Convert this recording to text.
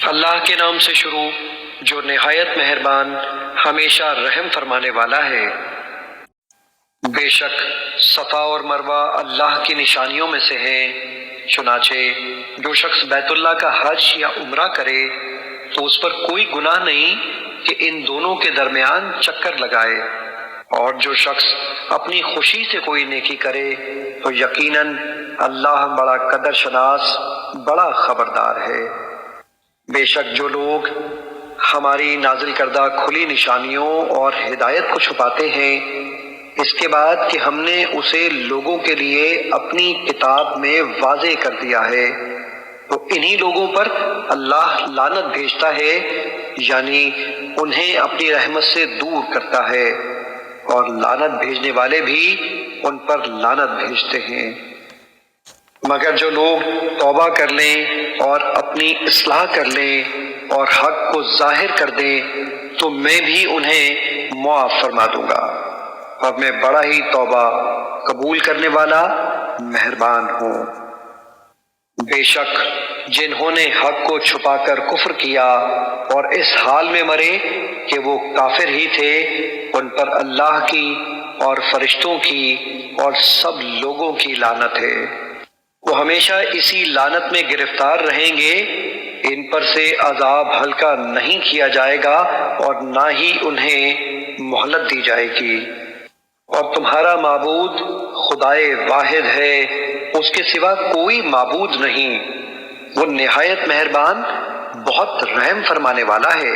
اللہ کے نام سے شروع جو نہایت مہربان ہمیشہ رحم فرمانے والا ہے۔ بے شک صفا اور مروہ اللہ کی نشانیوں میں سے ہیں، چنانچہ جو شخص بیت اللہ کا حج یا عمرہ کرے تو اس پر کوئی گناہ نہیں کہ ان دونوں کے درمیان چکر لگائے، اور جو شخص اپنی خوشی سے کوئی نیکی کرے تو یقیناً اللہ بڑا قدر شناس، بڑا خبردار ہے۔ بے شک جو لوگ ہماری نازل کردہ کھلی نشانیوں اور ہدایت کو چھپاتے ہیں اس کے بعد کہ ہم نے اسے لوگوں کے لیے اپنی کتاب میں واضح کر دیا ہے، تو انہی لوگوں پر اللہ لعنت بھیجتا ہے، یعنی انہیں اپنی رحمت سے دور کرتا ہے، اور لعنت بھیجنے والے بھی ان پر لعنت بھیجتے ہیں۔ مگر جو لوگ توبہ کر لیں اور اپنی اصلاح کر لیں اور حق کو ظاہر کر دیں تو میں بھی انہیں معاف فرما دوں گا، اور میں بڑا ہی توبہ قبول کرنے والا مہربان ہوں۔ بے شک جنہوں نے حق کو چھپا کر کفر کیا اور اس حال میں مرے کہ وہ کافر ہی تھے، ان پر اللہ کی اور فرشتوں کی اور سب لوگوں کی لعنت ہے، وہ ہمیشہ اسی لعنت میں گرفتار رہیں گے، ان پر سے عذاب ہلکا نہیں کیا جائے گا اور نہ ہی انہیں مہلت دی جائے گی۔ اور تمہارا معبود خدائے واحد ہے، اس کے سوا کوئی معبود نہیں، وہ نہایت مہربان، بہت رحم فرمانے والا ہے۔